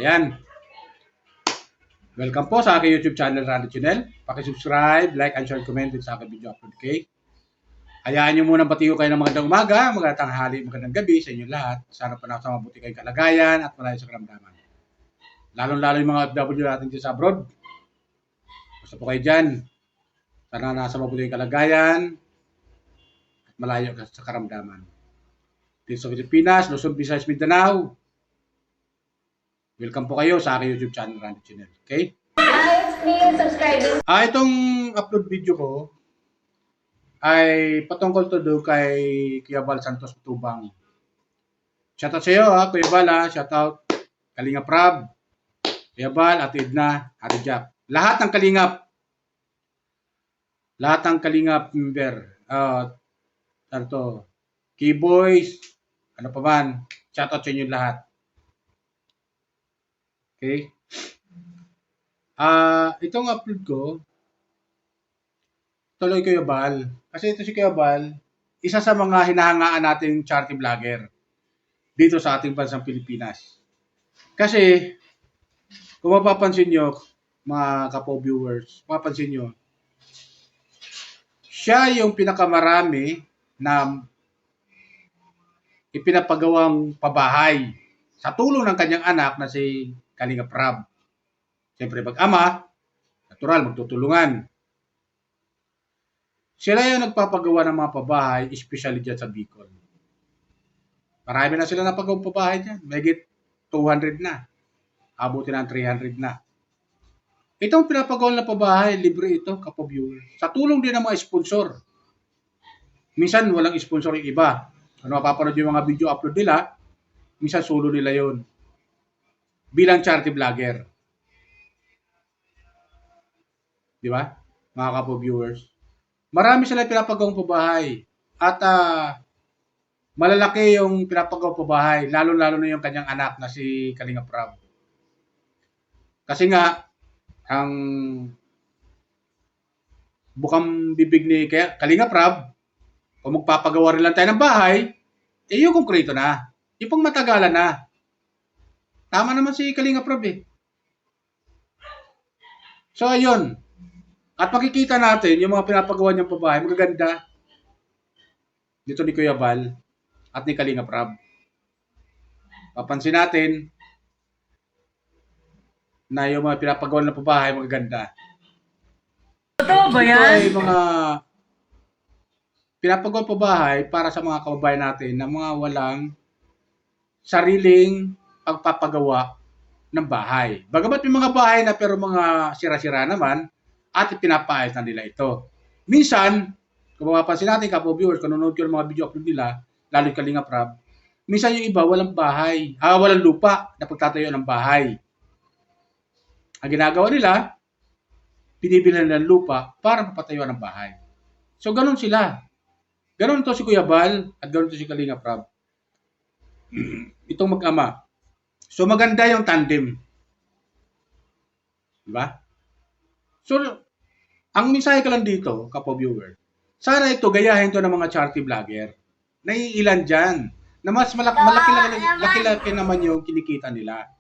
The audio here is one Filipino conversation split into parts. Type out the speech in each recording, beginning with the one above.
ayan. Welcome po sa aking YouTube channel, Randy Channel. Paki-subscribe, like, and share, comment din sa aking video upload, okay? Hayaan nyo muna batiyo kayo ng magandang umaga, magandang tanghali, magandang gabi sa inyo lahat. Sana pa nasa mabuti kayong kalagayan at malayo sa karamdaman. Lalong-lalo yung mga OFW natin dito sa abroad. Basta po kayo dyan. Sana nasa mabuti kayong kalagayan at malayo sa karamdaman. Dito sa Pilipinas, Luzon, Visayas, Mindanao. Welcome po kayo sa aking YouTube channel, Randy Channel. Okay? Itong upload video ko ay patungkol to do kay Kuya Val Santos Tubang. Shoutout sa iyo, Kuya Val, shoutout Kalingap Rab, Kuya Val, Ate Edna, Ate Jack. Lahat ng Kalingap member. Ano to? Keyboys, ano pa man. Shoutout sa inyo lahat. Okay? Itong upload ko, tuloy Kuya Val. Kasi ito si Kuya Val, isa sa mga hinahangaan nating charity vlogger dito sa ating bansang Pilipinas. Kasi, kung mapapansin nyo, mga kapo-viewers, mapapansin nyo, siya yung pinakamarami na ipinapagawang pabahay sa tulong ng kanyang anak na si Kalingap Rab. Siyempre, mag-ama, natural, magtutulungan. Sila yung nagpapagawa ng mga pabahay, especially dyan sa Bicol. Marami na sila napagawang pabahay dyan. Megit 200 na. Abutin na 300 na. Itong pinapagawa na pabahay, libre ito, kapo-viewer. Sa tulong din ng mga sponsor. Minsan, walang sponsor yung iba. Ano mapapanood yung mga video upload nila, minsan solo nila yon bilang charity vlogger. Di ba? Mga kapo-viewers. Marami sila pinapagawang pabahay. At malalaki yung pinapagawang pabahay. Lalo-lalo na yung kanyang anak na si Kalingap Rab. Kasi nga, ang bukang bibig ni Kalingap Rab, kung magpapagawa rin lang tayo ng bahay, yung konkreto na. Yung pang matagalan na. Tama naman si Kalingap Rab eh. So, ayun. At makikita natin yung mga pinapagawa niyang pabahay, magaganda. Dito ni Kuya Val at ni Kalingap Rab. Papansin natin na yung mga pinapagawa ng pabahay, magaganda. Totoo ba yan? Ito ay mga pinapagawa pabahay para sa mga kababayan natin na mga walang sariling pagpapagawa ng bahay. Bagamat may mga bahay na pero mga sira-sira naman, at pinapaayos na nila ito. Minsan, kung mapapansin natin, kapo-viewers, kung nanonood ko ng mga video upload nila, lalo yung Kalingap Rab, minsan yung iba walang bahay, walang lupa na pagtatayo ng bahay. Ang ginagawa nila, binibilan nila ng lupa para mapatayuan ng bahay. So, ganun sila. Ganun to si Kuya Val at ganun to si Kalingap Rab. Itong mag-ama. So, maganda yung tandem. Diba? So, ang mensahe ka lang dito, kapo-viewer, sana ito gayahin to ng mga charity vlogger. Naiilan dyan. Na mas malaki-laki naman yung kinikita nila.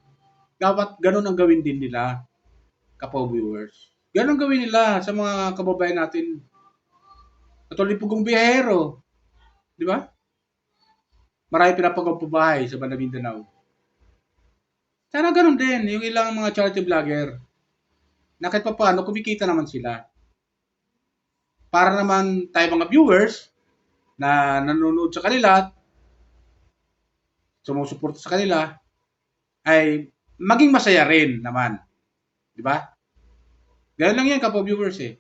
Dapat ganun ang gawin din nila, kapo-viewers. Ganun ang gawin nila sa mga kababayan natin. Katulad ng Pugong Biyahero. Di ba? Marami pinapagawang pabahay sa Banda Mindanao. Sana ganun din, yung ilang mga charity vlogger. Na kahit pa paano, kumikita naman sila. Para naman tayo mga viewers na nanonood sa kanila, sumusuporta sa kanila, ay maging masaya rin naman. Di ba? Ganun lang yan, kapo-viewers eh.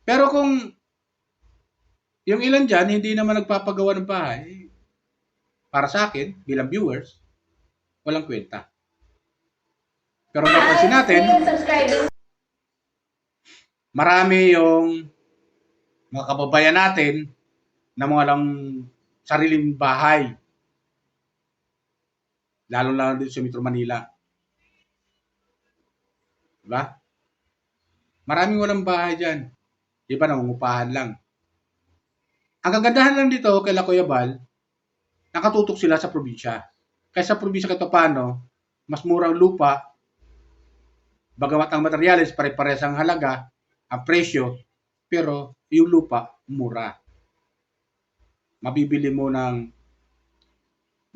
Pero kung yung ilan dyan, hindi naman nagpapagawa ng bahay, para sa akin, bilang viewers, walang kwenta. Pero napansin natin, marami yung mga kababayan natin na mga walang sariling bahay. Lalo-lalo dito sa Metro Manila. Diba? Maraming walang bahay dyan. Iba nangungupahan lang. Ang kagandahan lang dito kay Kuya Val, nakatutok sila sa probinsya. Kaysa probinsya kahit paano, mas murang lupa, bagamat ang materyales pare-parehas ang halaga, ang presyo, pero yung lupa mura. Mabibili mo ng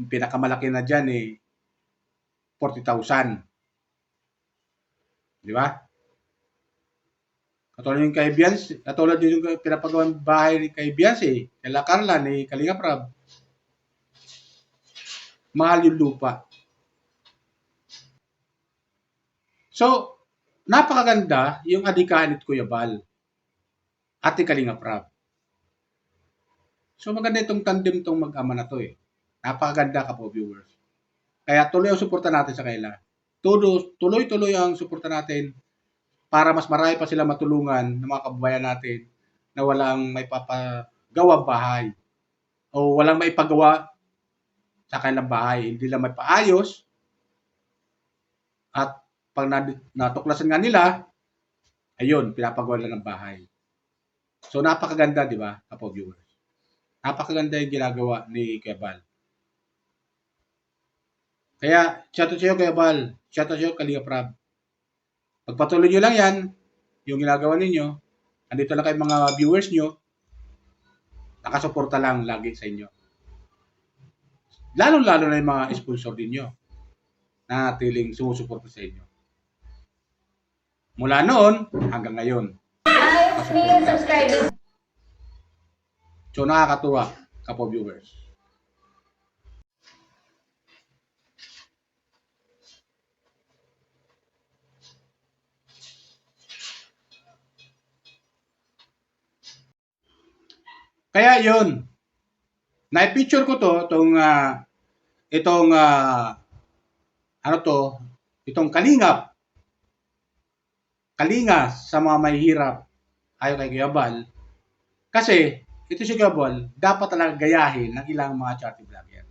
pinakamalaki na dyan 40,000. Di ba? Katulad yung pinapagawang bahay ni kay Beyonce, kay Carla, ni Kalinga Prab. Mahal yung lupa. So, napakaganda yung adikahan ni Kuya Bal at ni Kalinga Prab. So, maganda itong tandem itong mag-ama na to eh. Napakaganda ka po, viewers. Kaya tuloy ang suporta natin sa kanila. Tuloy-tuloy ang suporta natin para mas marami pa sila matulungan ng mga kababayan natin na walang may papagawa bahay o walang maipagawa sa kanilang bahay. Hindi lang may paayos at pag natuklasan nga nila, ayun, pinapagawa lang ng bahay. So, napakaganda, di ba, kapo viewers? Napakaganda yung ginagawa ni Kuya Bal. Kaya, shoutout sa iyo, Kuya Bal. Shoutout sa iyo, Kalinga Prab. Pagpatuloy nyo lang yan, yung ginagawa ninyo, andito lang kayo mga viewers nyo, nakasuporta lang lagi sa inyo. Lalo-lalo na yung mga sponsor ninyo na tiling sumusuporta sa inyo. Mula noon hanggang ngayon. So nakakatuwa, kapo viewers. Kaya yun, na-picture ko to, itong Kalinga sa mga mahihirap ayon kay Kuya Bal. Kasi, ito si Kuya Bal, dapat talaga gayahin ng ilang mga charity vlogger.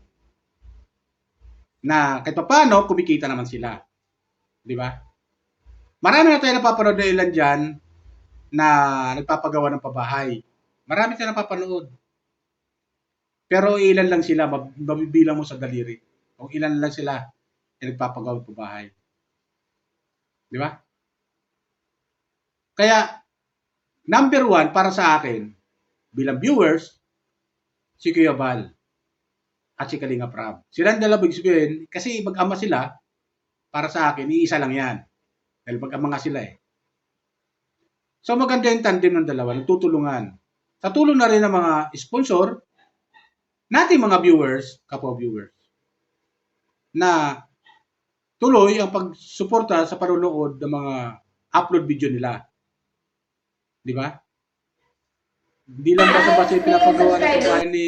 Na kahit paano, kumikita naman sila. Di ba? Marami na tayo napapanood na ilan dyan na nagpapagawa ng pabahay. Marami tayo napapanood. Pero ilan lang sila, mabibilang mo sa daliri. O ilan lang sila na nagpapagawa ng pabahay. Di ba? Kaya, number one para sa akin, bilang viewers, si Kuya Bal at si Kalinga Prab. Silang dalawa sabihin, kasi mag-ama sila, para sa akin, iisa lang yan. Dahil mag-ama nga sila eh. So maganda yung tandem ng dalawa, nagtutulungan. Sa tulong na rin ng mga sponsor, nating mga viewers, kapwa viewers, na tuloy ang pagsuporta sa panunood ng mga upload video nila. Di ba? Hindi lang basta-basta yung pinapagawa ng kabahay ni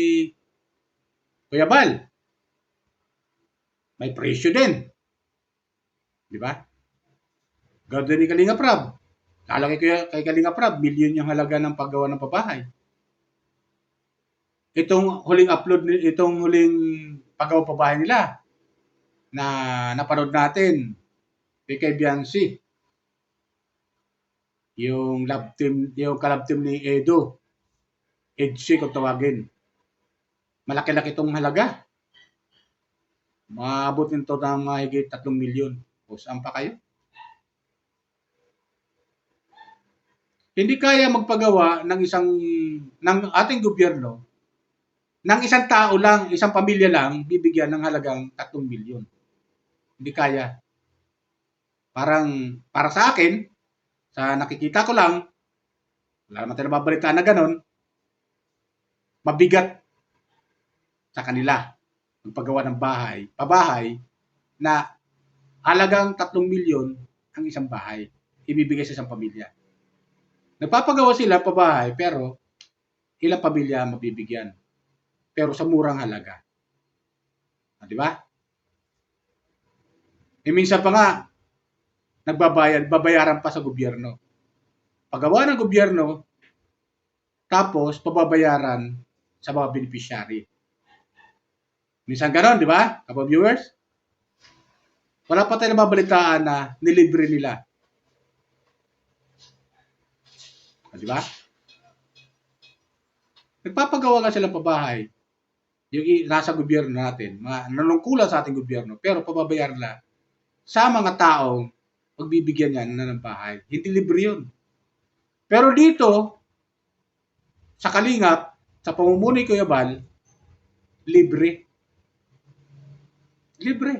Kuya Bal. May presyo din. Di ba? Ganda ni Kalinga Prab. Kala kay Kalinga Prab, milyon yung halaga ng paggawa ng pabahay. Itong huling paggawa pabahay nila na napanood natin kay Beyonce. Yung kalab team ni Edo. EDC kung tawagin. Malaki-laki itong halaga. Maabot nito ng mahigit 3 milyon. O saan pa kayo? Hindi kaya magpagawa ng ating gobyerno ng isang tao lang, isang pamilya lang, bibigyan ng halagang 3 milyon. Hindi kaya. Para sa akin, sa nakikita ko lang, wala naman tayo nababalitaan na ganon, mabigat sa kanila magpagawa ng pabahay na halagang 3 milyon ang isang bahay, ibibigay sa isang pamilya. Nagpapagawa sila pabahay pero ilang pamilya mabibigyan. Pero sa murang halaga. Di ba? Minsan pa nga, babayaran pa sa gobyerno. Paggawa ng gobyerno, tapos pababayaran sa mga beneficiary. Minsan ganon, di ba? Kapag viewers, wala pa tayo nababalitaan na nilibre nila. Di ba? Nagpapagawa ka silang pabahay. yung nasa gobyerno natin, mga nanungkulan sa ating gobyerno, pero pababayar nila sa mga taong magbibigyan yan na ng bahay. Hindi libre yun. Pero dito, sa Kalingap, sa pamumuno ni Kuya Bal, libre. Libre.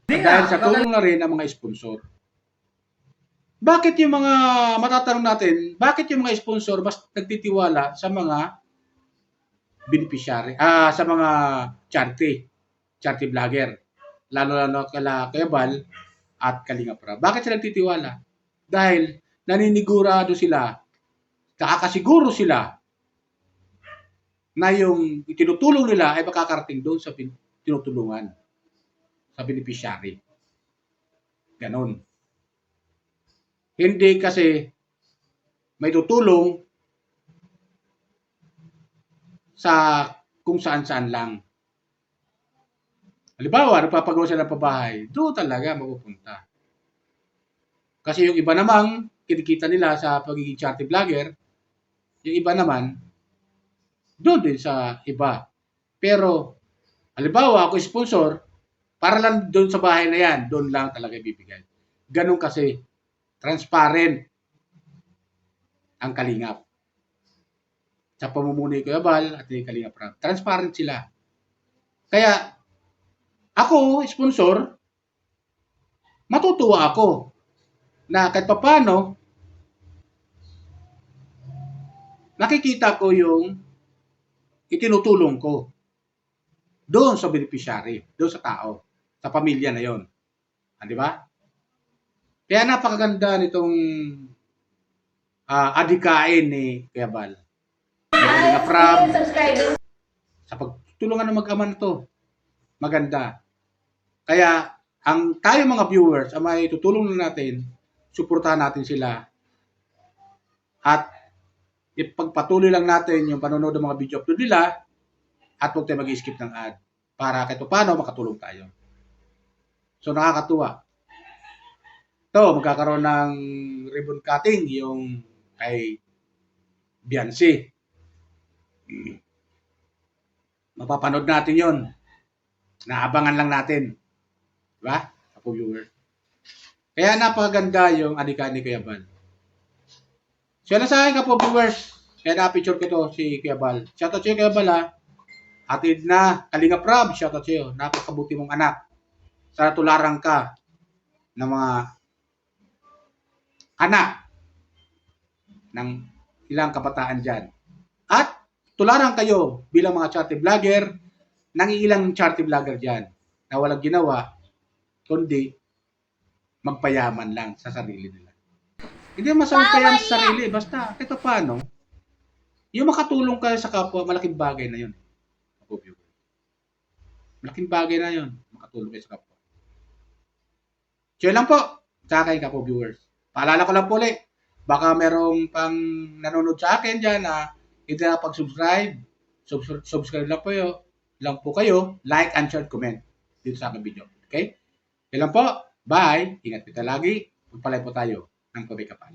Dahil sa tulong na rin ng mga sponsor. Bakit yung mga, matatanong natin, bakit yung mga sponsor mas nagtitiwala sa mga beneficiary, sa mga charity vlogger, lalo kala Kuya Bal at Kalingap Rab. Bakit sila nagtitiwala? Dahil naninigurado sila, nakakasiguro sila na yung itinutulong nila ay makakarating doon sa tinutulungan, sa beneficiary. Ganon. Hindi kasi may tutulong sa kung saan-saan lang. Halimbawa, nagpapagawa sila ng pabahay, doon talaga mapupunta. Kasi yung iba namang kinikita nila sa pagiging charity vlogger, yung iba naman, doon din sa iba. Pero, halimbawa, ako sponsor, para lang doon sa bahay na yan, doon lang talaga ibibigay. Ganun kasi, transparent ang Kalingap. Sa pamumuno ni Kuya Bal at ni Kalingap Rab. Transparent sila. Kaya, ako, sponsor, matutuwa ako na kahit papano, nakikita ko yung itinutulong ko doon sa beneficiary, doon sa tao, sa pamilya na yon. Di ba? Kaya napakaganda nitong adikain ni Kuya Bal. Kalingap Rab, sa pagtulungan ng mag-ama na to, maganda. Kaya, ang tayo mga viewers, ang may tutulong na natin, suportahan natin sila. At ipagpatuloy lang natin yung panonood ng mga video upload nila at huwag tayo mag-skip ng ad para kahit paano makatulong tayo. So, nakakatuwa. Ito, magkakaroon ng ribbon cutting yung kay Beyonce. Mapapanood natin yon. Naabangan lang natin. Diba? Ako viewer. Kaya napakaganda yung adika ni Kuya Bal. So, yan sa akin kapo viewers. Kaya na-picture ko to si Kuya Bal. Shoutout sa'yo Kuya Bal ha. Atid na Kalingap Rab. Shoutout sa'yo. Napakabuti mong anak. Sana tularan ka ng mga anak ng ilang kabataan dyan. At tularan kayo bilang mga charity vlogger ng ilang charity vlogger dyan na walang ginawa kundi magpayaman lang sa sarili nila. Hindi masama payaman sa sarili. Basta, ito paano, yung makatulong kayo sa kapwa, malaking bagay na yun. Malaking bagay na yun, makatulong kayo sa kapwa. So, yun lang po, sa akin kapo viewers. Paalala ko lang po ulit, baka merong pang nanonood sa akin dyan na hindi na pag-subscribe. Subscribe lang po kayo, like and share, comment dito sa aking video. Okay? Yun lang po. Bye. Ingat kita lagi. Magpalay po tayo ng kabay kapal.